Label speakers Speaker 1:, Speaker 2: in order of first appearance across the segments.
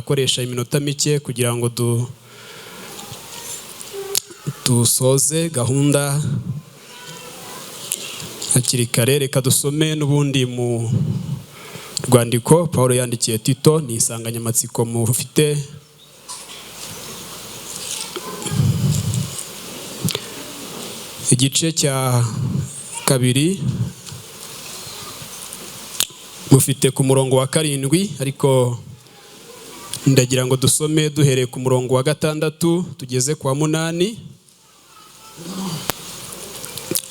Speaker 1: nakoresha iminota mike kugira ngo dusoze gahunda hakiri kare. Reka dusome n'ubundi mu rwandiko Pawulo yandikiye Tito, ni insanganyamatsiko mufite. Igice cya kabiri mufite ku murongo wa 7, ariko ndagira ngo dusome duhereye ku murongo wa 6 tugeze kwa 8.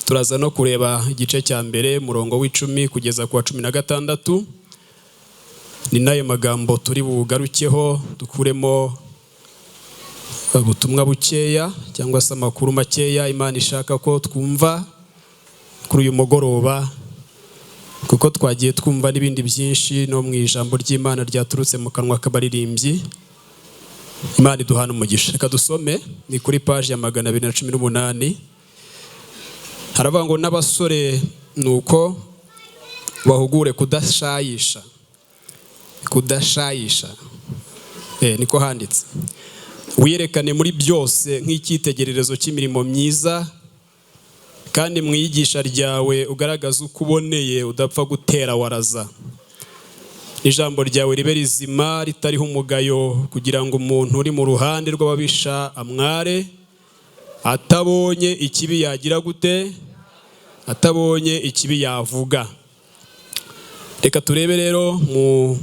Speaker 1: Turaza no kureba igice cya mbere murongo w'10 kugeza ku wa 16. Ni nayo magambo turi bugarukeho, dukuremo ubutumwa bukeya cyangwa se amakuru makeya Imana ishaka ko twumva kuri uyu mugoroba, kuko twagiye twumva n'ibindi byinshi no mu ijambo ry'Imana ryaturutse mu kanwa k'abaririmbyi. Imana iduhana umugisha. Reka dusome, ni kuri page ya 218. Haravuga ngo n'abasore nuko bahugure kudashayisha. Niko handitse. Wiyerekane muri byose nk'icyitegererezo cy'imirimo myiza, kandi mu iyigisha ryawe ugaragaza uko uboneye, udapfa gutera waraza. Ijambo ryawe ribe rizima ritariho umugayo, kugira ngo umuntu uri mu ruhande rw'ababisha amware, atabonye ikibi yagira gute? Atabonye ikibi yavuga. Reka turebe rero mu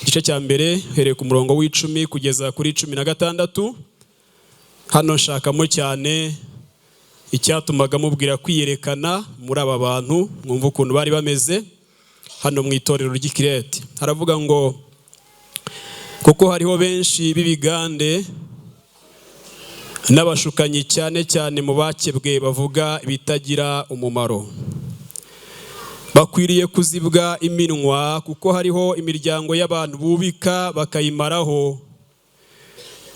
Speaker 1: gice cya mbere hereye ku murongo w'10 kugeza kuri 16. Hano nshakamo cyane icyatumaga mubwira kwiyerekana muri aba bantu, mwumva ukuntu bari bameze hano mu itorero ry'Ikirete. Haravuga ngo kuko hariho benshi b'ibigande n'abashukanyi, cyane cyane mu bakebwe, bavuga ibitagira umumaro. Bakwiriye kuzibwa iminwa, kuko hariho imiryango y'abantu bubika bakayimaraho,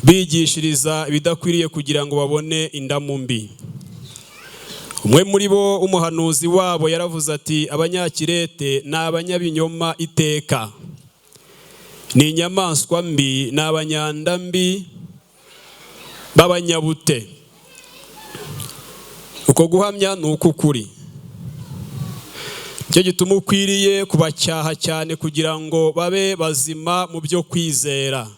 Speaker 1: bigishiriza ibidakwiriye kugira ngo babone indamu mbi. Umwe muri bo umuhanuzi wabo yaravuze ati, Abanyakirete ni abanyabinyoma iteka, ni inyamaswa mbi, ni abanyanda mbi b'abanyabute. Uko guhamya ni uk'ukuri. Cyo gituma ukwiriye kubacyaha cyane, kugira ngo babe bazima mu byo kwizera,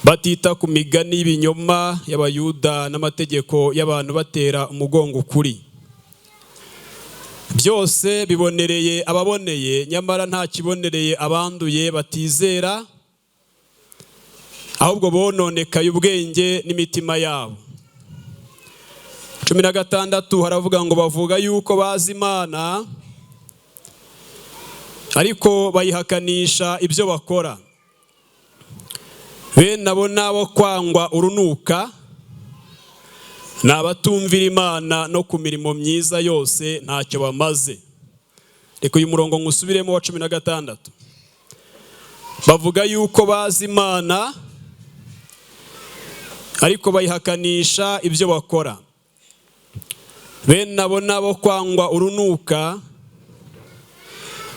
Speaker 1: batita ku migani y'ibinyoma y'Abayuda n'amategeko y'abantu, batera umugongo ukuri. Byose bibonereye ababoneye, nyamara nta kibonereye abanduye batizera, ahubwo bononekaye ubwenge n'imitima yabo. 16 haravuga ngo bavuga yuko bazi Imana, ariko bayihakanisha ibyo bakora. Bene abo nabo kwangwa urunuka, ni abatumvira Imana, no ku mirimo myiza yose ntacyo bamaze. Reka uyu murongo ngusubiremo wa 16. Bavuga yuko bazi Imana, ariko bayihakanisha ibyo bakora. Bene abo nabo kwangwa urunuka,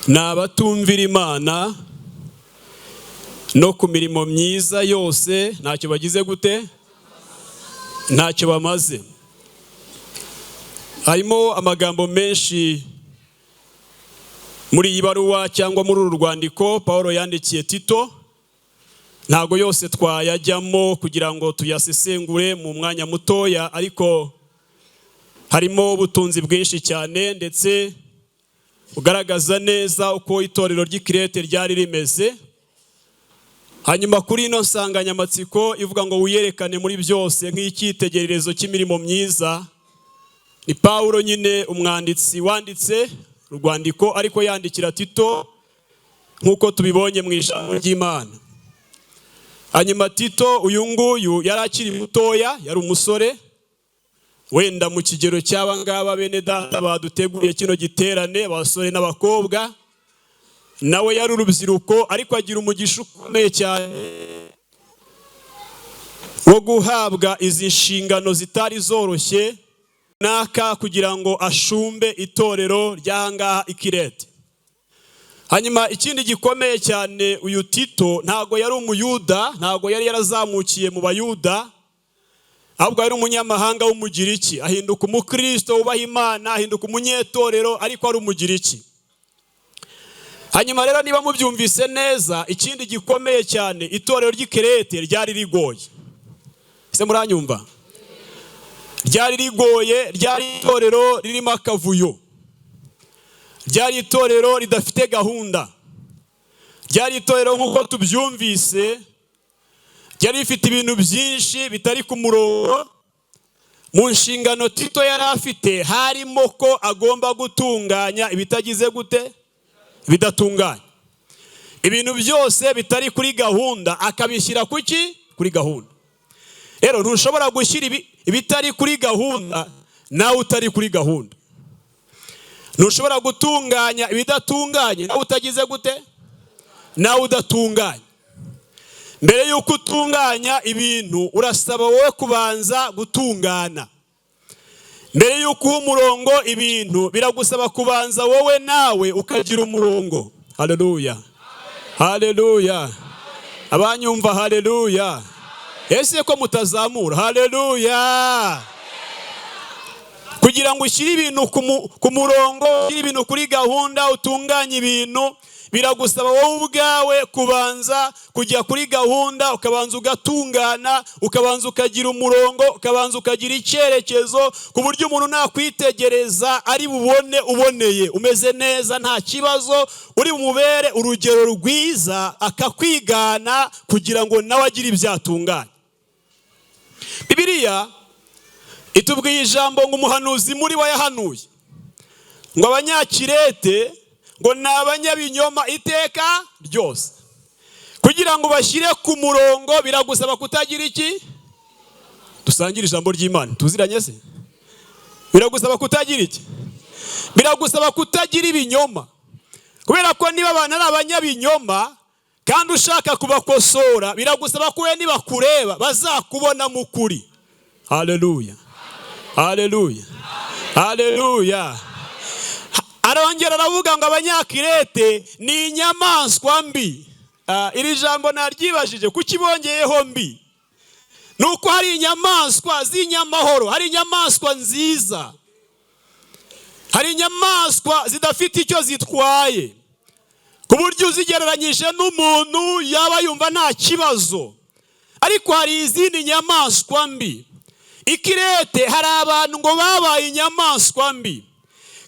Speaker 1: ni abatumvira Imana, no ku mirimo myiza yose ntacyo bagize gute? Ntacyo bamaze. Harimo amagambo menshi muri iyi baruwa cyangwa muri uru rwandiko Pawulo yandikiye Tito. Ntago yose twayajyamo kugira ngo tuyasesengure mu mwanya mutoya, ariko harimo ubutunzi bwinshi cyane, ndetse ugaragaza neza uko itorero ry'Ikirete ryari rimeze. Hanyuma kuri ino nsanganyamatsiko ivuga ngo wiyerekane muri byose nk'icyitegererezo cy'imirimo myiza, ni Pawulo nyine umwanditsi wanditse urwandiko, ariko yandikira Tito nk'uko tubibonye mu ijambo ry'Imana. Hanyuma Tito uyu nguyu yari akiri mutoya, yari umusore, wenda mu kigero cy'aba ngaba bene data baduteguriye kino giterane, abasore n'abakobwa. Nawe yari urubyiruko, ariko agira umugisha ukomeye cyane wo guhabwa izi nshingano zitari zoroshye naka, kugira ngo ashumbe itorero ry'ahangaha Ikirete. hanyuma ikindi gikomeye cyane, uyu Tito ntago yari umuyuda, ntago yari yarazamukiye mu bayuda, ahubwo yari umunyamahanga w'umugiriki, ahinduka umukristo wubaha Imana, ahinduka umunyetorero, ariko ari umugiriki. Hanyuma rero niba mubyumvise neza, ikindi gikomeye cyane, itorero ry'i Krete ryari rigoye. Ese muranyumva? Ryari rigoye, ryari itorero ririmo akavuyo, ryari itorero ridafite gahunda, ryari itorero nk'uko tubyumvise, ryari rifite ibintu byinshi bitari ku murongo. Mu nshingano Tito yari afite harimo ko agomba gutunganya ibitagize gute? Bidatunganye. Ibintu byose bitari kuri gahunda akabishyira kuki? Kuri gahunda. Rero ntushobora gushyira ibitari kuri gahunda nawe utari kuri gahunda. Ntushobora gutunganya ibidatunganye nawe utagize gute? Nawe udatunganye. Mbere yuko utunganya ibintu urasaba wowe kubanza gutungana. Mbere yuko uha umurongo ibintu biragusaba kubanza wowe nawe ukagira umurongo. Haleluya. Haleluya. Abanyumva haleluya. Ese ko mutazamura? Haleluya. Kugira ngo ushyire ibintu ku murongo, ushyire ibintu kuri gahunda, utunganye ibintu, biragusaba wowe ubwawe kubanza kujya kuri gahunda, ukabanza ugatungana, ukabanza ukagira umurongo, ukabanza ukagira icyerekezo, ku buryo umuntu nakwitegereza ari bubone uboneye, umeze neza, nta kibazo, uri bumubere urugero rwiza, akakwigana kugira ngo nawe agire ibyatunganye. Bibiliya itubwiye ijambo ngo umuhanuzi muri bo yahanuye ngo Abanyakirete ngo ni abanyabinyoma iteka ryose. Kugira ngo bashyire ku murongo biragusaba kutagira iki? Dusangire ijambo ry'Imana tuziranye se? Biragusaba kutagira iki? Biragusaba kutagira ibinyoma. Kubera ko niba abantu ari abanyabinyoma kandi ushaka kubakosora, biragusaba ko we nibakureba bazakubona mu kuri. Haleluya. Haleluya. Haleluya. Arongera aravuga ngo Abanyakirete ni inyamaswa mbi. Iri jambo naryibajije kuki bongeyeho mbi? Nuko hari inyamaswa z'inyamahoro, hari inyamaswa nziza, hari inyamaswa zidafite icyo zitwaye, ku buryo uzigereranyije n'umuntu yaba yumva nta kibazo. Ariko hari izindi nyamaswa mbi. I Krete hari abantu ngo babaye inyamaswa mbi,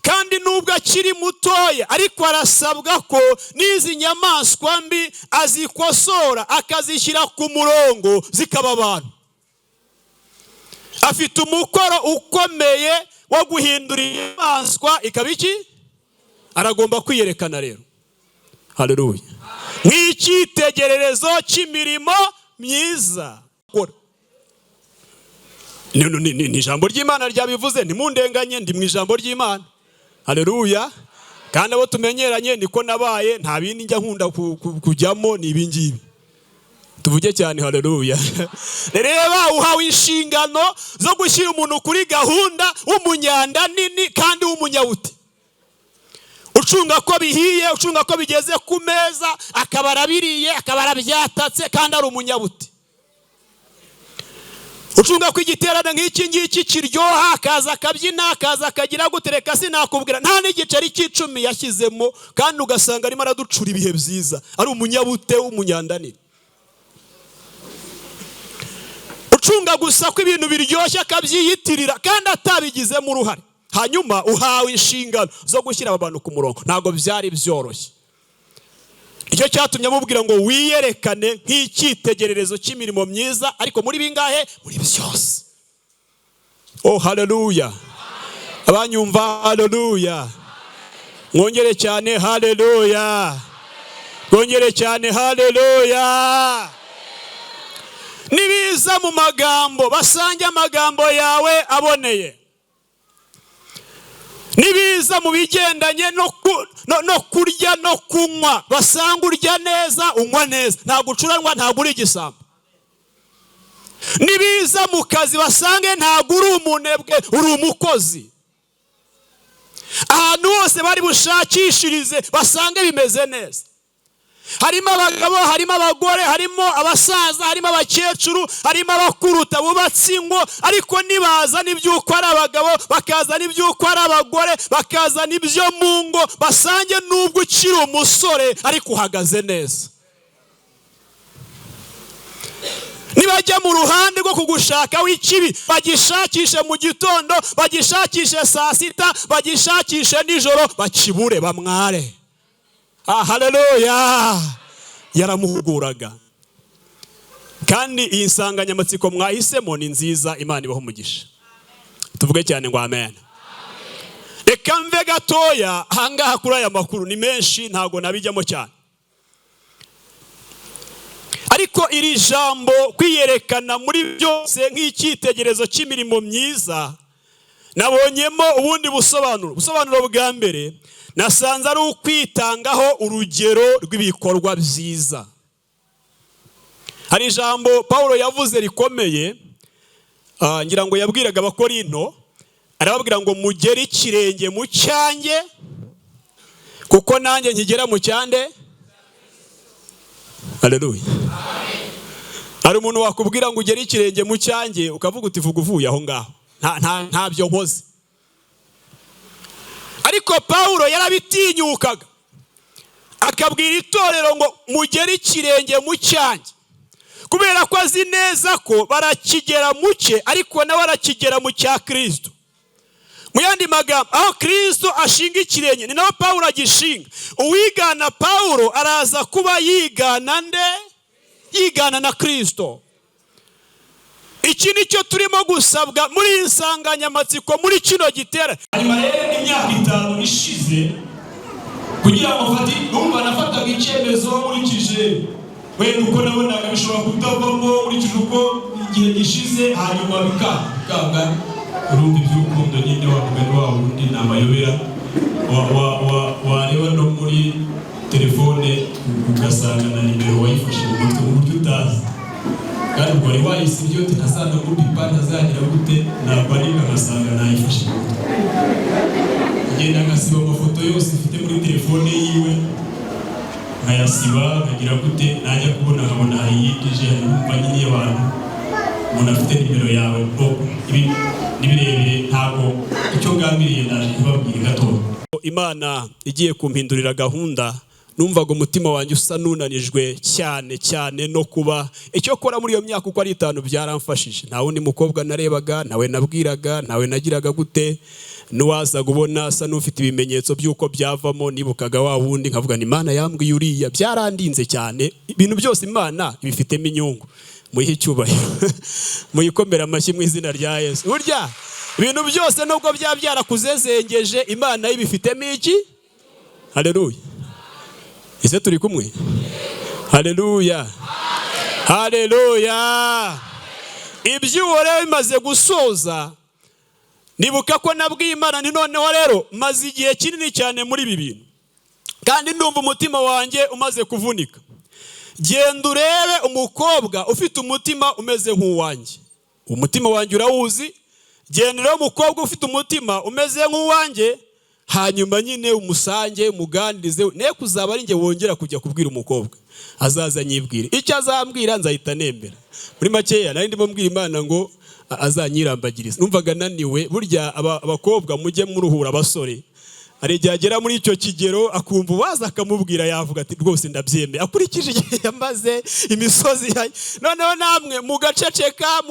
Speaker 1: kandi nubwo akiri mutoya ariko arasabwa ko n'izi nyamaswa mbi azikosora, akazishyira ku murongo zikaba abantu. Afite umukoro ukomeye wo guhindura inyamaswa ikaba iki? Aragomba kwiyerekana rero. Haleluya. Nk'icyitegererezo cy'imirimo myiza. Ni ijambo ry'Imana ryabivuze, ntimundenganye, ndi mu ijambo ry'Imana. Haleluya. Kandi abo tumenyeranye niko nabaye, nta bindi njya nkunda kujyamo, ni ibingibi. Tuvuge cyane haleluya. Reba uhawe inshingano zo gushyira umuntu kuri gahunda, w'umunyanda nini kandi w'umunyawuti. Ucunga ko bihiye, ucunga ko bigeze ku meza, akaba arabiriye, akaba arabyatatse kandi ari umunyawuti. Ucunga ko igiterane nk'iki ngiki kiryoha, akaza akabyina, akaza akagira gutereka sinakubwira nta n'igiceri cy'icumi yashyizemo, kandi ugasanga arimo araducura ibihe byiza, ari umunyabute w'umunyandanini. Ucunga gusa ko ibintu biryoshye akabyiyitirira kandi atabigizemo uruhare. Hanyuma uhawe inshingano zo gushyira abantu ku murongo. Ntabwo byari byoroshye. Icyo cyatumye amubwira ngo wiyerekane nk'icyitegererezo cy'imirimo myiza, ariko muri bingahe? Muri byose. Oh haleluya. Abanyumva haleluya. Mwongere cyane haleluya. Mwongere cyane haleluya. Nibiza mu magambo basange amagambo yawe aboneye. Nibiza mu bigendanye no kurya no kunywa basanga urya neza unywa neza, nta gucuranwa, nta guri igisambo. Nibiza mu kazi basange nta guri umunebwe, uri umukozi. ahantu hose bari bushakishirize basange bimeze neza. Harimo abagabo, harimo abagore, harimo abasaza, harimo abakecuru, harimo abakuruta bubatse ingo, ariko nibaza n'ibyuko ari abagabo, bakaza n'ibyuko ari abagore, bakaza n'ibyo mu ngo, basange nubwo ukiri umusore ariko uhagaze neza. Nibajya mu ruhande rwo kugushaka w'ikibi, bagishakishe mu gitondo, bagishakishe saa sita, bagishakishe nijoro, bakibure bamware. Haleluya. Yaramuhuguraga. Kandi iyi nsanganyamatsiko mwahisemo ni nziza, Imana ibaho umugisha. Tuvuge cyane ngo amen. Reka mve gatoya ahangaha kuri aya makuru, ni menshi ntago nabijyamo cyane. Ariko iri jambo kwiyerekana muri byose nk'icyitegerezo cy'imirimo myiza, nabonyemo ubundi busobanuro bwa mbere, nasanze ari ukwitangaho urugero rw'ibikorwa byiza. Hari ijambo Paulo yavuze rikomeye, ngira ngo yabwiraga Abakorinto, arababwira ngo mugere ikirenge mu cyanjye kuko nanjye nkigera mu cyande. Haleluya. Hari umuntu wakubwira ngo ugere ikirenge mu cyanjye ukavuga uti vuga uvuye aho ngaho, ntabyo nkoze. Ariko Paulo yarabitinyukaga akabwira itorero ngo mugere ikirenge mu cyanjye, kubera ko azi neza ko barakigera muke ariko nawe arakigera mu cya Kristo. Mu yandi magambo, aho Kristo ashinga ikirenge ni naho Paulo agishinga. Uwigana Paulo araza kuba yigana nde? Yigana na Kristo. Iki nicyo turimo gusabwa muri iyi nsanganyamatsiko muri kino gitera. Hanyuma rero imyaka 5 ishize kugira ngo numva nafataga icyemezo nkurikije wenda uko nabonaga bishobora kutavamo nkurikije uko igihe gishize, hanyuma bikanga urumva iby'urukundo nyine wakumenya wa wundi namayobera wareba no muri telefone ugasanga na nimero wayifashe mu mutwe mu buryo utazi, kandi ubwo wari wayise ibyo ntasanga muri pipa ntazagira gute, ntabwo ari agasanga nayifashe mu mutwe. Ngenda ngasiba amafoto yose mfite muri telefone yiwe, nkayasiba nkagira gute, najya kubona nkabona hari yitije numva nyine y'abantu umuntu afite nimero yawe. Ibi nibirebire ntabwo icyo ngambiriye ndaje kubabwira gato. Imana igiye kumpindurira gahunda, numvaga umutima wanjye usa nunanijwe cyane no kuba icyo kora muri iyo myaka uko ari 5 byaramfashije. Nta wundi mukobwa narebaga, nawe nabwiraga, nawe nagiraga gute, nuwaza gubona asa n'ufite ibimenyetso by'uko byavamo, nibukaga wa wundi nkavuga ni Imana yambwiye uriya. Byarandinze cyane, ibintu byose Imana ibifitemo inyungu. Muyihe icyubahiro muyikomera amashyi mu izina rya Yesu. Burya ibintu byose nubwo byarakuzezengeje, Imana ibifitemo iki? Haleluya. Ese turi kumwe? Haleluya. Haleluya. Ibyo rero bimaze gusoza, nibuka ko nabwiye Imana ni noneho rero maze igihe kinini cyane muri ibi bintu, kandi ndumva umutima wanjye umaze kuvunika. Genda urebe umukobwa ufite umutima umeze nk'uwanjye. Umutima wanjye urawuzi. Genda urebe umukobwa ufite umutima umeze nk'uwanjye, hanyuma nyine umusange muganirize, ne kuzaba ari nge wongera kujya kubwira umukobwa, azaza nyibwire. Icyo azambwira nzahita nembera. Muri makeya nari ndimo mbwira Imana ngo azanyirambagiriza. Numvaga naniwe. Burya abakobwa mujye muruhura abasore, ari cyagera muri icyo kigero akumva waza akamubwira, yavuga ati rwose ndabyemeye, akurikije igihe yamaze imisozi. Noneho namwe mugaceceka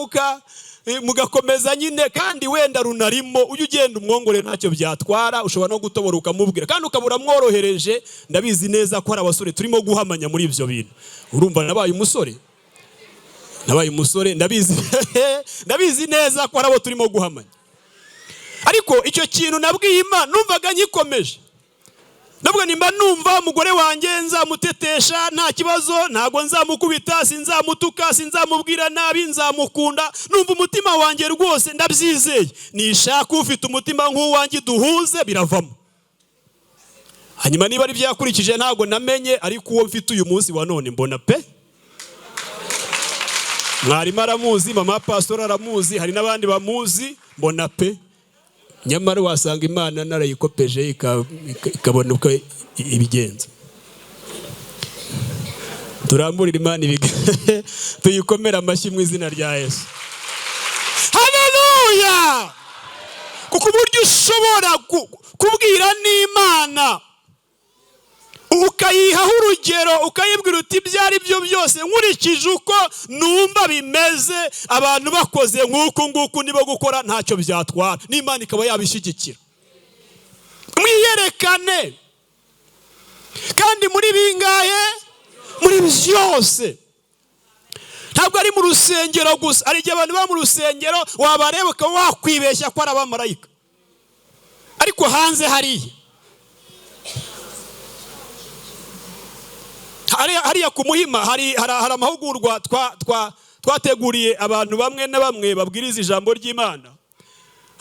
Speaker 1: mugakomeza nyine, kandi wenda runarimo ujye ugenda umwongore ntacyo byatwara, ushobora no gutobora ukamubwira, kandi ukabura mworohereje. Ndabizi neza ko hari abasore turimo guhamanya muri ibyo bintu. Urumva nabaye umusore ndabizi neza ko hari abo turimo guhamanya. Ariko icyo kintu nabwiye Imana numvaga nyikomeje. Nabwo nimba numva umugore wanjye nzamutetesha nta kibazo, ntago nzamukubita, sinzamutuka, sinzamubwira nabi, nzamukunda. Numva umutima wanjye rwose ndabyizeye, nishaka ufite umutima nk'uwanjye duhuze biravamo. Hanyuma niba ari byakurikije ntago namenye, ariko uwo mfite uyu munsi wa none mbona pe. Mwarimu aramuzi, mama pastor aramuzi, hari n'abandi bamuzi, mbona pe nyamara wasanga Imana narayikopeje ikabona uko ibigenza. Turamburira Imana tuyikomera amashyi mu izina rya Yesu. Haleluya! Kuko uburyo ushobora kubwira n'Imana ukayihaho urugero, ukayibwira uti byari byo byose nkurikije uko numva bimeze, abantu bakoze nk'uku nguku nibo gukora ntacyo byatwara, n'Imana ikaba yabishyigikira. Mwiyerekane kandi muri bingahe? Muri byose. Ntabwo ari mu rusengero gusa. Ari igihe abantu ba mu rusengero wabareba ukaba wakwibeshya ko ari abamarayika, ariko hanze hariya ku Muhima hari amahugurwa twateguriye abantu bamwe na bamwe babwiriza ijambo ry'Imana.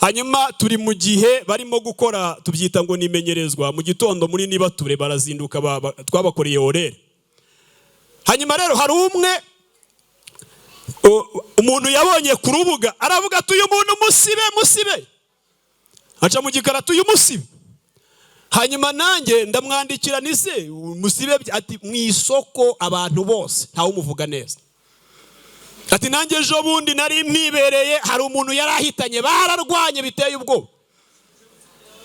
Speaker 1: Hanyuma turi mu gihe barimo gukora, tubyita ngo nimenyerezwa. Mu gitondo muri Nibature barazinduka, twabakoreye orere. Hanyuma rero hari umwe umuntu yabonye ku rubuga aravuga ati uyu muntu musibe, aca mu gikaratu uyu musibe. Hanyuma nanjye ndamwandikira nise musibe, ati mu isoko abantu bose ntawe umuvuga neza. Ati nanjye ejo bundi nari mpibereye, hari umuntu yarahitanye bararwanye biteye ubwoba.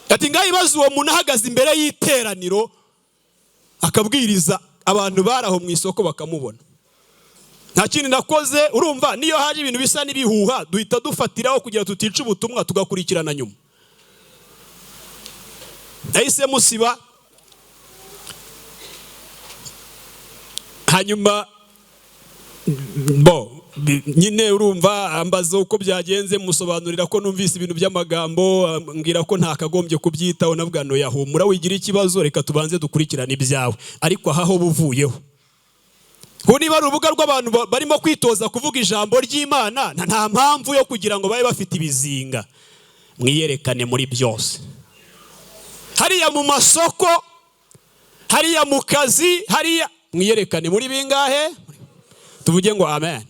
Speaker 1: Ati ngayibaza uwo muntu ahagaze imbere y'iteraniro akabwiriza abantu baraho mu isoko bakamubona. Nta kindi nakoze, urumva niyo haje ibintu bisa n'ibihuha duhita dufatiraho kugira tutica ubutumwa tugakurikirana nyuma. Nahise musiba. Hanyuma nyine urumva ambaza uko byagenze, musobanurira ko numvise ibintu by'amagambo, mbwira ko ntakagombye kubyitaho. Navuga no yahumura wigira ikibazo, reka tubanze dukurikirana ibyawe. Ariko aho buvuyeho niba ari urubuga rw'abantu barimo kwitoza kuvuga ijambo ry'Imana, nta mpamvu yo kugira ngo babe bafite ibizinga. Mwiyerekane muri byose, hariya mu masoko, hariya mu kazi, hariya mwiyerekane muri bingahe? Tuvuge ngo amen.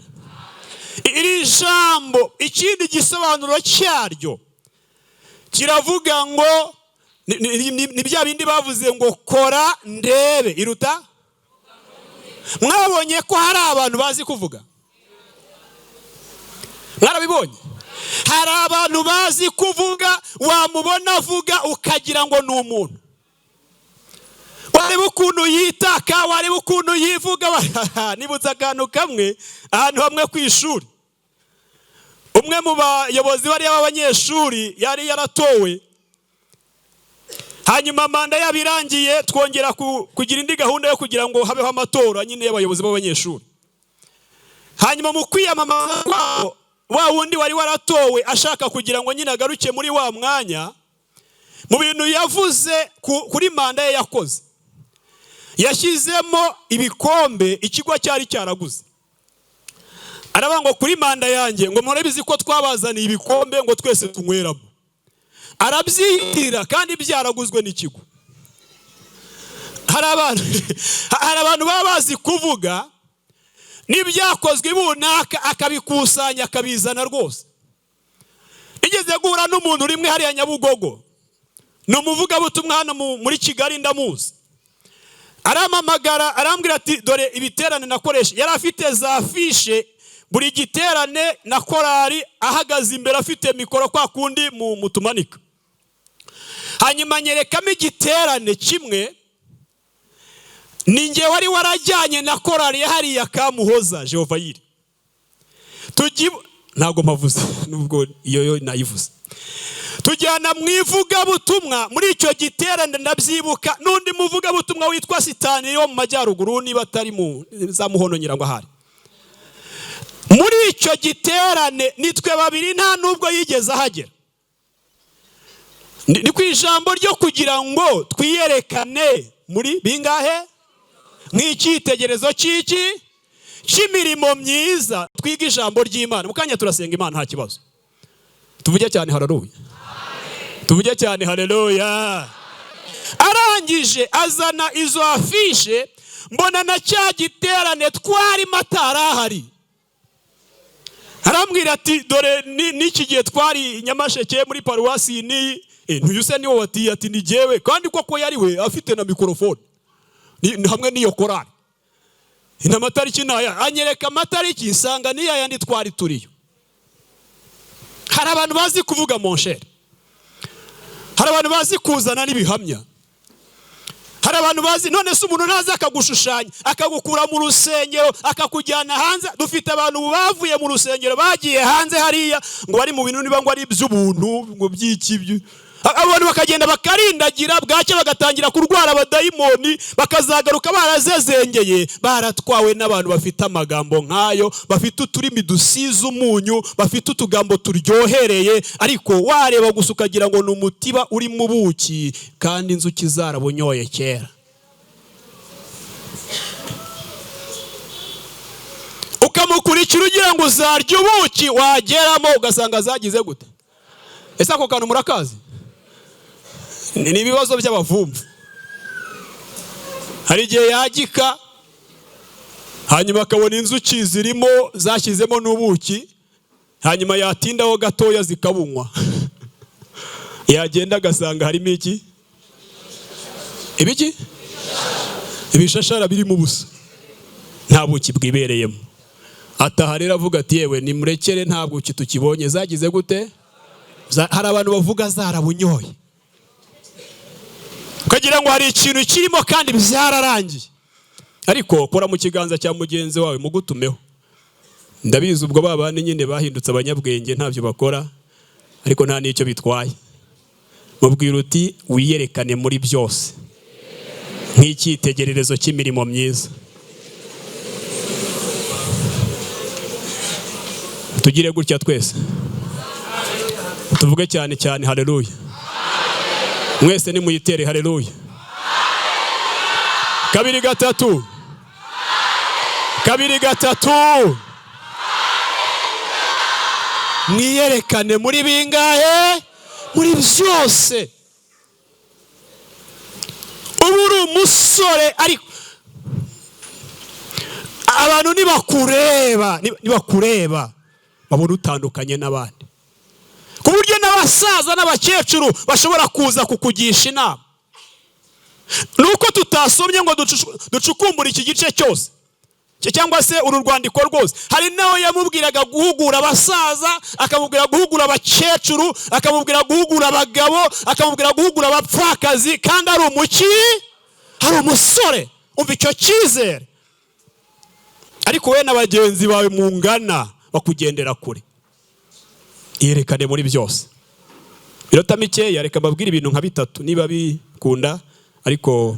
Speaker 1: Iri jambo ikindi gisobanuro cyaryo kiravuga ngo ni bya bindi bavuze ngo kora ndebe iruta. Mwabonye ko hari abantu bazi kuvuga? Mwarabibonye? Hari abantu bazi kuvuga, wamubona avuga ukagira ngo ni umuntu. Wareba ukuntu yitaka, wareba ukuntu yivuga. Nibutsa akantu kamwe ahantu hamwe ku ishuri. Umwe mu bayobozi bari b'abanyeshuri yari yaratowe. Hanyuma manda yabirangiye, twongera kugira indi gahunda yo kugira ngo habeho amatora nyine y'abayobozi b'abanyeshuri. Hanyuma mu kwiyamamaza kwabo, wa wundi wari waratowe ashaka kugira ngo nyine agaruke muri wa mwanya, mu bintu yavuze kuri manda ye yakoze, yashyizemo ibikombe ikigo cyari cyaraguze. Aravuga ngo kuri manda yanjye ngo murabizi ko twabazaniye ibikombe ngo twese tunyweramo. Arabyitira kandi byaraguzwe n'ikigo. Hari abantu baba bazi kuvuga n'ibyakozwe bunaka akabikusanya akabizana rwose. Igeze guhura n'umuntu rimwe hariya Nyabugogo, ni umuvugabutumwa hano muri Kigali ndamuzi. Aramamagara arambwira ati dore ibiterane nakoresha. Yari afite za fishe, buri giterane na korari ahagaze imbere afite mikoro kwa kundi mutumanika. Hanyuma nyerekamo igiterane kimwe, ninjye wari warajyanye na korari hariya Kamuhoza Jehova-Yiri. Ntago mavuze nubwo iyo nayivuze. Tujyana mu ivugabutumwa muri icyo giterane ndabyibuka, n'undi muvugabutumwa witwa Sitani yo mu majyaruguru niba atari mu za Muhono nyirango ahari. Muri icyo giterane nitwe babiri nta nubwo yigeze ahagera. Ni ku ijambo ryo kugira ngo twiyerekane muri bingahe? Nk'icyitegerezo cy'imirimo myiza, twiga ijambo ry'Imana. Mukanya turasenga Imana nta kibazo. Tuvuge cyane haleluya. Tuvuge cyane haleluya. Arangije azana izo afishe, mbona na cya giterane twari matarahari. arambwira ati dore n'iki gihe twari Nyamasheke muri paruwasi ni ntuyuse niwo wati ati ni jewe kandi koko yari we afite na mikrofone hamwe n'iyo korali n'amatariki naya anyereka amatariki nsanga niya yandi twari turiyo. Hari abantu bazi kuvuga monsheri, hari abantu bazi kuzana n'ibihamya, hari abantu bazi none se umuntu naza akagushushanya akagukura mu rusengero akakujyana hanze. Dufite abantu bavuye mu rusengero bagiye hanze hariya ngo bari mu bintu niba ngo ari iby'ubuntu ngo by'iki abantu bakagenda bakarindagira bwacye bagatangira kurwara abadayimoni bakazagaruka barazezengeye baratwawe n'abantu bafite amagambo nkayo, bafite uturimi dusize umunyu, bafite utugambo turyohereye, ariko wareba gusa ukagira ngo ni umutiba uri mu buki kandi inzuki zarabunyoye kera. Ukamukurikira ugira ngo uzarya ubuki, wageramo ugasanga zagize gute? Ese ako kantu murakazi? Ni ibibazo by'abavumvu. Hari igihe yagika hanyuma akabona inzuki zirimo zashyizemo n'ubuki, hanyuma yatindaho gatoya zikabunywa. Yagenda agasanga harimo iki? Ibiki? Ibishashara biri mu busa, nta buki bwibereyemo. Ataha rero avuga ati yewe nimurekere nta buki tukibonye, zagize gute? Hari abantu bavuga zarabunyoye, ukagira ngo hari ikintu kirimo kandi byararangiye. Ariko kora mu kiganza cya mugenzi wawe mugutumeho. Ndabizi ubwo babane nyine bahindutse abanyabwenge ntabyo bakora, ariko nta n'icyo bitwaye. Mubwira uti wiyerekane muri byose nk'icyitegererezo cy'imirimo myiza. Tugire gutya twese, tuvuge cyane cyane haleluya. Mwese ni muyitere haleluya. Kabiri gatatu, kabiri gatatu. Mwiyerekane muri bingahe? Muri byose. Ubu uri umusore ariko abantu nibakureba babona utandukanye n'abandi, ku buryo n'abasaza n'abakecuru bashobora kuza kukugisha inama. Nuko tutasomye ngo ducukumbura iki gice cyose cyangwa se uru rwandiko rwose. Hari nawe yamubwiraga guhugura abasaza, akamubwira guhugura abakecuru, akamubwira guhugura abagabo, akamubwira guhugura abapfakazi, kandi ari umuki, hari umusore. Umva icyo cyizere. Ariko we n'abagenzi bawe mungana bakugendera kure. Yerekane muri byose. Birota mikeya reka mbabwire ibintu nka bitatu niba bikunda, ariko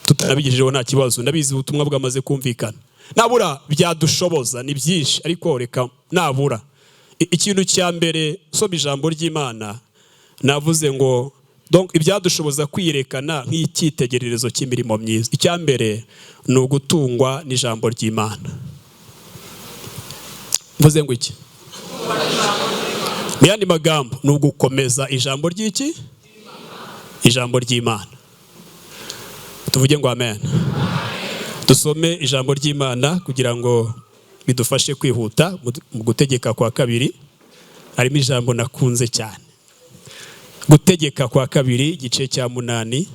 Speaker 1: tutanabigejejeho nta kibazo. Ndabizi ubutumwa bwamaze kumvikana. Nabura byadushoboza ni byinshi, ariko reka nabura. Ikintu cya mbere soma ijambo ry'Imana, navuze ngo donc ibyadushoboza kwiyerekana nk'icyitegererezo cy'imirimo myiza. Icya mbere ni ugutungwa n'ijambo ry'Imana. Mvuze ngo iki? Mu yandi magambo ni ugukomeza ijambo ry'iki? Ijambo ry'Imana. Tuvuge ngo amen. Dusome ijambo ry'Imana kugira ngo bidufashe kwihuta mu gutegeka kwa kabiri. Harimo ijambo nakunze cyane. Gutegeka kwa kabiri igice cya 8.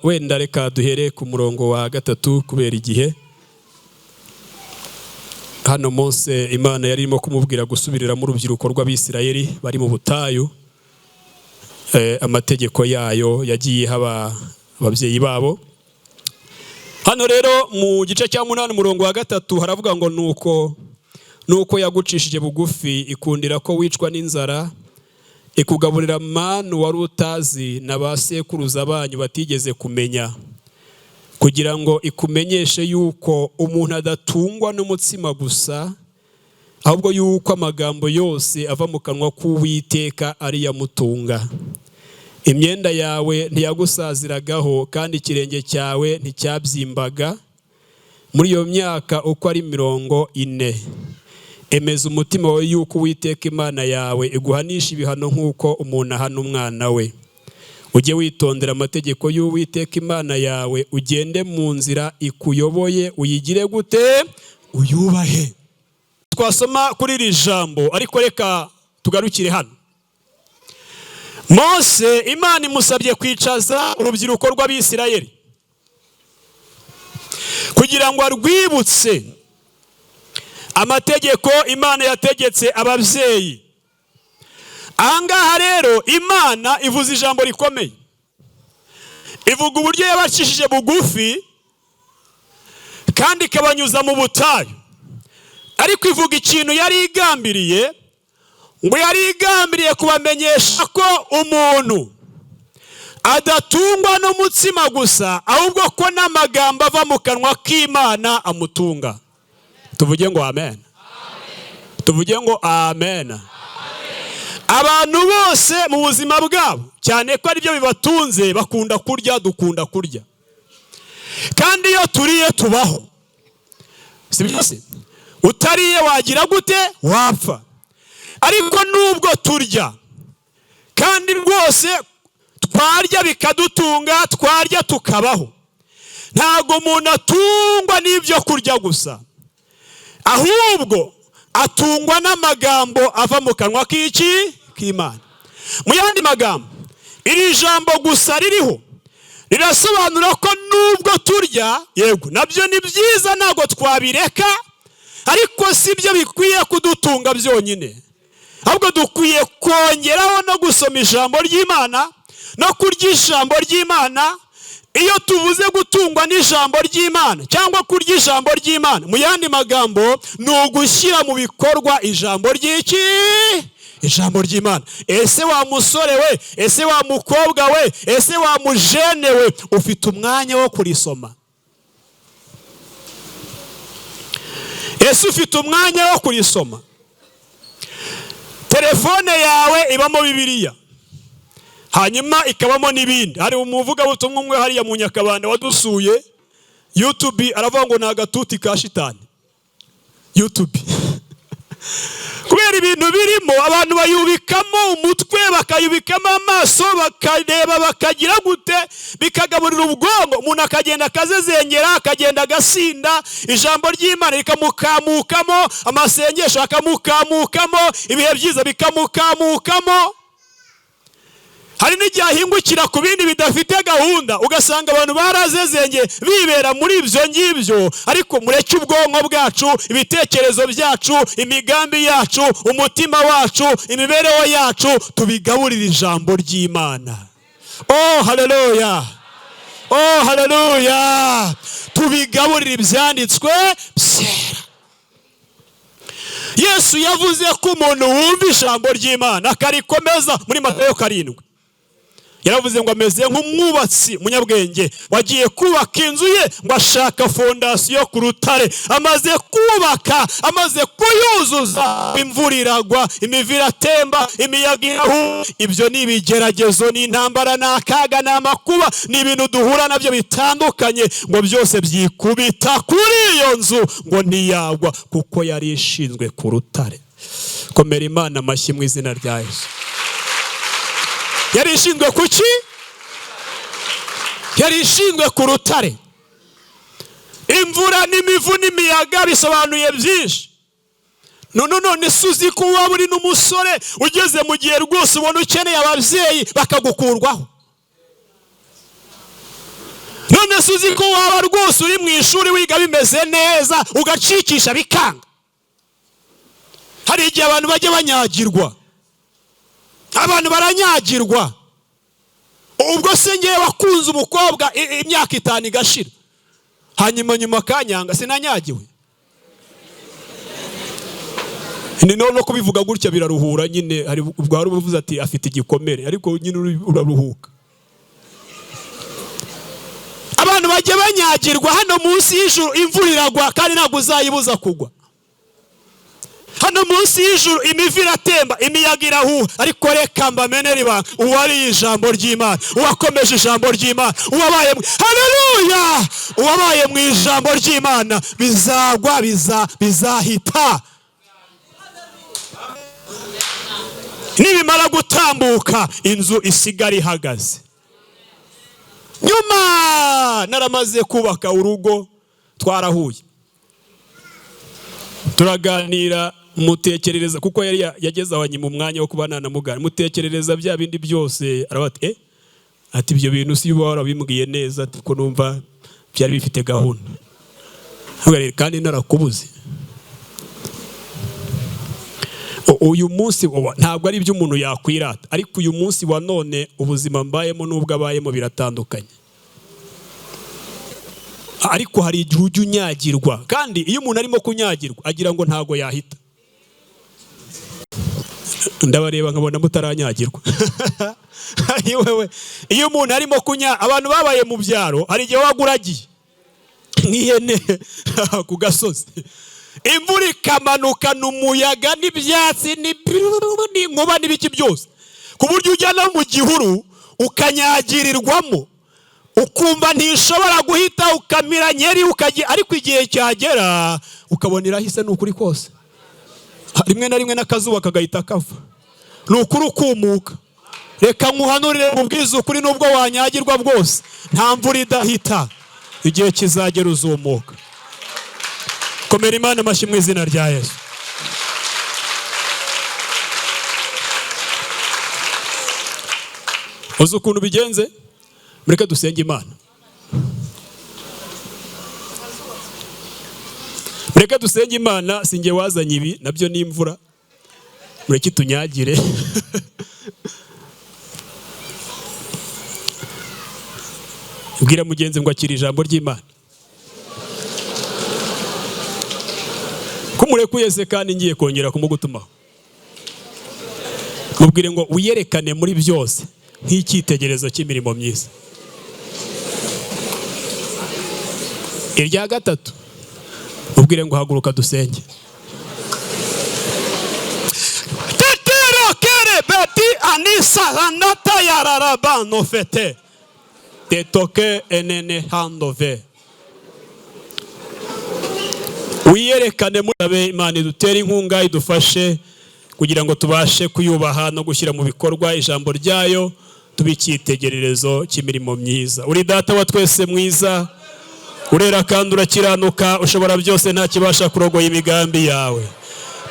Speaker 1: Wenda reka duhere ku murongo wa 3 kubera igihe. Hano Mose Imana yari irimo kumubwira gusubirira mu rubyiruko rw'Abisirayeli bari mu butayu amategeko yayo yagiye haba ababyeyi babo. Hano rero mu gice cya 8 umurongo wa 3 haravuga ngo nuko yagucishije bugufi ikundira ko wicwa n'inzara, ikugaburira manu wari utazi na basekuruza banyu batigeze kumenya, kugira ngo ikumenyeshe yuko umuntu adatungwa n'umutsima gusa, ahubwo yuko amagambo yose ava mu kanwa k'Uwiteka ari yamutunga. Imyenda yawe ntiyagusaziragaho kandi ikirenge cyawe nticyabyimbaga. Muri iyo myaka uko ari 40, emeza umutima wawe yuko Uwiteka Imana yawe iguhanisha ibihano nk'uko umuntu ahana umwana we. Ujye witondera amategeko y'Uwiteka Imana yawe, ugende mu nzira ikuyoboye, uyigire gute? uyubahe. Twasoma kuri iri jambo ariko reka tugarukire hano. Mose Imana imusabye kwicaza urubyiruko rw'Abisirayeli kugira ngo arwibutse amategeko Imana yategetse ababyeyi. Ahangaha rero Imana ivuze ijambo rikomeye, ivuga uburyo yabacishije bugufi kandi ikabanyuza mu butayu, ariko ivuga ikintu yari igambiriye, ngo yari igambiriye kubamenyesha ko umuntu adatungwa n'umutsima gusa, ahubwo ko n'amagambo ava mu kanwa k'Imana amutunga. Tuvuge ngo amen. Tuvuge ngo amen. Abantu bose mu buzima bwabo, cyane ko ari byo bibatunze, bakunda kurya, dukunda kurya. Kandi iyo turiye tubaho. Si byose? Utariye wagira gute? Wapfa. Ariko nubwo turya, kandi rwose twarya bikadutunga, twarya tukabaho, ntago umuntu atungwa n'ibyo kurya gusa, ahubwo atungwa n'amagambo ava mu kanwa k'Imana. Mu yandi magambo, iri jambo gusa ririho rirasobanura ko nubwo turya, yego nabyo ni byiza, ntago twabireka, ariko si byo bikwiye kudutunga byonyine, ahubwo dukwiye kongeraho no gusoma ijambo ry'Imana no kurya ijambo ry'Imana. Iyo tuvuze gutungwa n'ijambo ry'Imana cyangwa kurya ijambo ry'Imana, mu yandi magambo ni ugushyira mu bikorwa ijambo ijambo ry'Imana. Ese wa musore we, ese wa mukobwa we, ese wa mujene we, ufite umwanya wo kurisoma? Ese ufite umwanya wo kurisoma? Telefone yawe ibamo Bibiliya, hanyuma ikabamo n'ibindi. Hari umuvugabutumwa umwe hariya mu Nyakabanda wadusuye, YouTube aravuga ngo ni agatuti ka shitani. YouTube kubera ibintu birimo, abantu bayubikamo umutwe, bakayubikamo amaso, bakareba, bakagira gute, bikagaburira ubwongo. Umuntu akagenda akazezengera, akagenda agasinda, ijambo ry'Imana rikamukamukamo, amasengesho akamukamukamo, ibihe byiza bikamukamukamo. Hari n'igihe ahingukira ku bindi bidafite gahunda, ugasanga abantu barazezenge bibera muri ibyo ngibyo. Ariko mureke ubwonko bwacu, ibitekerezo byacu, imigambi yacu, umutima wacu, imibereho yacu, tubigaburira ijambo ry'Imana. Oh haleluya, oh haleluya. Tubigaburira ibyanditswe byera. Yesu yavuze ko umuntu wumva ijambo ry'Imana akarikomeza, muri Matayo 7 yaravuze ngo ameze nk'umwubatsi munyabwenge wagiye kubaka inzu ye, ngo ashaka fondasiyo ku rutare. Amaze kubaka, amaze kuyuzuza, imvura iragwa, imivu iratemba, imiyaga irahuha. Ibyo ni ibigeragezo, ni intambara, ni akaga, ni amakuba, ni ibintu duhura nabyo bitandukanye, ngo byose byikubita kuri iyo nzu, ngo ntiyagwa kuko yari ishinzwe ku rutare. Komera Imana amashyi mu izina rya Yesu. Yari ishinzwe kuki? Yari ishinzwe ku rutare. Imvura n'imivu n'imiyaga bisobanuye byinshi. None suzi ko waba uri n'umusore ugeze mu gihe rwose ubona ukeneye ababyeyi bakagukurwaho. None suzi ko waba rwose uri mu ishuri wiga bimeze neza, ugacikisha bikanga. Hari igihe abantu bajya banyagirwa, abantu baranyagirwa. Ubwo se ngewe wakunze umukobwa imyaka 5 igashira, hanyuma nyuma kanyanga, sinanyagiwe? Ni no kubivuga gutya biraruhura nyine. Hari ubwo hari uvuze ati afite igikomere, ariko nyine uraruhuka. Abantu bajya banyagirwa hano munsi y'ijuru, imvura iragwa kandi ntabwo uzayibuza kugwa. Hano munsi y'ijuru imivu iratemba, imiyaga irahuha, ariko reka mbamenere ibanga, uwari ijambo ry'Imana, uwakomeje ijambo ry'Imana, uwabaye haleluya, uwabaye mu ijambo ry'Imana, bizagwa, bizahita. Nibimara gutambuka, inzu isigara ihagaze. Nyuma naramaze kubaka urugo, twarahuye. turaganira, mutekerereza kuko yari yageze abanye mu mwanya wo kubana na mugana, mutekerereza bya bindi byose. Arabati ati ibyo bintu si uba warabimbwiye neza, ati ko numva byari bifite gahunda, kandi narakubuze. Uyu munsi ntabwo ari ibyo umuntu yakwirata, ariko uyu munsi wa none ubuzima mbayemo n'ubwo abayemo biratandukanye. Ariko hari igihe ujya unyagirwa, kandi iyo umuntu arimo kunyagirwa agira ngo ntago yahita. Ndabareba nkabona mutaranyagirwa. Iyo umuntu arimo abantu babaye mu byaro, hari igihe waguragiye nk'ihene ku gasozi, imvura ikamanukana umuyaga n'ibyatsi n'inkuba n'ibiki byose, ku buryo ujya no mu gihuru ukanyagirirwamo, ukumva ntishobora guhita, ukamira nyeri ariko igihe cyagera ukabona irahise. Ni ukuri kose, rimwe na rimwe n'akazuba kagahita kava, ni ukuri ukumuka. Reka nkuhanurire mu bwiza ukuri, nubwo wanyagirwa bwose nta mvura idahita, igihe kizagera uzumuka. Komera Imana amashyi mu izina rya Yesu. Uzi ukuntu bigenze? Mureke dusenge Imana. Mureke dusenge Imana, singe wazanye ibi, nabyo ni imvura. Mureke tunyagire. Bwira mugenzi ngo akira ijambo ry'Imana. Kumurekuye se kandi ngiye kongera kumugutumaho. Mubwire ngo uyerekane muri byose nk'icyitegererezo cy'imirimo myiza. Irya gatatu, mubwire ngo haguruka dusenge. Tetero kere beti anisa anata yararabano fete. Tetoke enene handove. Wiyerekane muri Imana idutere inkunga, idufashe kugira ngo tubashe kuyubaha no gushyira mu bikorwa ijambo ryayo, tubicyitegererezo cy'imirimo myiza. Uri data wa twese mwiza, urera kandi urakiranuka, ushobora byose, nta kibasha kurogoya imigambi yawe.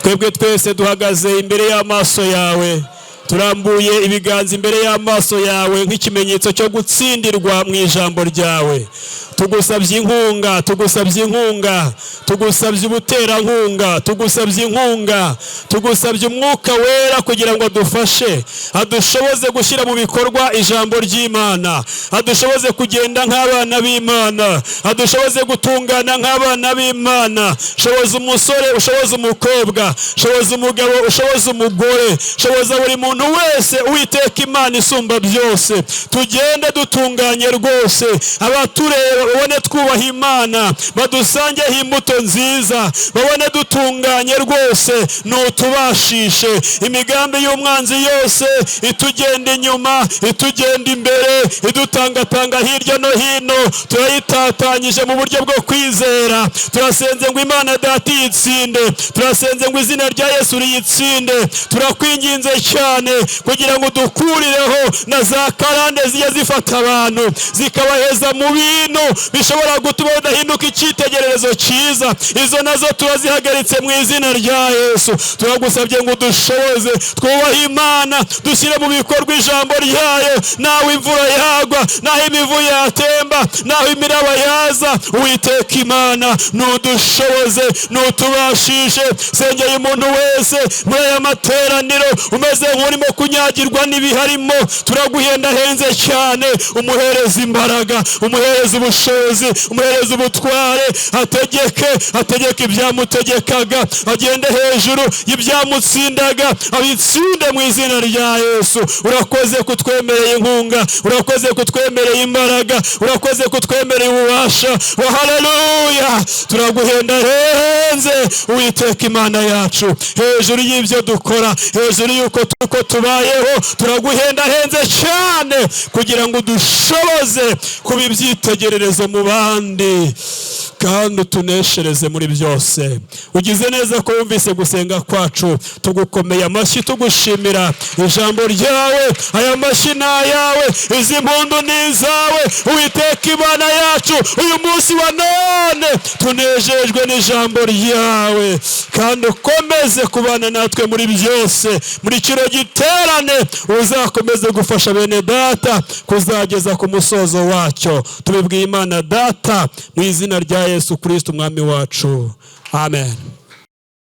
Speaker 1: Twebwe twese duhagaze imbere y'amaso yawe, turambuye ibiganza imbere y'amaso yawe nk'ikimenyetso cyo gutsindirwa mu ijambo ryawe. Tugusabye inkunga, tugusabye inkunga, tugusabye ubuterankunga, tugusabye inkunga, tugusabye umwuka wera kugira ngo adufashe, adushoboze gushyira mu bikorwa ijambo ry'Imana, adushoboze kugenda nk'abana b'Imana, adushoboze gutungana nk'abana b'Imana. Shoboza umusore, ushoboza umukobwa, shoboza umugabo, ushoboza umugore, shoboza buri muntu wese, Uwiteka Imana isumba byose. Tugende dutunganye rwose, abatureba babone twubaha Imana, badusangeho imbuto nziza, babone dutunganye rwose. Nutubashishe imigambi y'umwanzi yose itugenda inyuma, itugenda imbere, idutangatanga hirya no hino, turayitatanyije mu buryo bwo kwizera. Turasenze ngo Imana Data iyitsinde, turasenze ngo izina rya Yesu riyitsinde. Turakwinginze cyane kugira ngo dukurireho na za karande zijya zifata abantu zikabaheza mu bintu bishobora gutuma badahinduka icyitegererezo cyiza. Izo nazo turazihagaritse mu izina rya Yesu. Turagusabye ngo dushoboze twubahe Imana, dushyire mu bikorwa ijambo ryayo. Naho imvura yagwa, naho imivu yatemba, naho imiraba yaza, Uwiteka Imana nudushoboze, nutubashishe. Sengeye umuntu wese muri aya materaniro umeze nk'urimo kunyagirwa n'ibiharimo, turaguhendahenze cyane. Umuhereza imbaraga, umuhereza ubushobozi, umuhereza ubutware, ategeke ibyamutegekaga, agende hejuru y'ibyamutsindaga, abitsinde mu izina rya Yesu. Urakoze kutwemereye inkunga, urakoze kutwemereye imbaraga, urakoze kutwemereye ububasha. Haleluya! Turaguhendahenze Uwiteka Imana yacu, hejuru y'ibyo dukora, hejuru y'uko tubayeho, turaguhendahenze cyane kugira ngo dushoboze kuba ibyitegererezo mu bandi. kandi utuneshereze muri byose. Ugize neza ko wumvise gusenga kwacu, tugukomeye amashyi tugushimira ijambo ryawe. Aya mashyi ni ayawe, izi mpundu ni izawe. Uwiteka Imana yacu, uyu munsi wa none tunejejwe n'ijambo ryawe, kandi ukomeze kubana natwe muri byose. Muri kino giterane uzakomeze gufasha bene data kuzageza ku musozo wacyo. Tubibwiye Imana Data mu izina rya Yesu Kristo umwami wacu. Amen.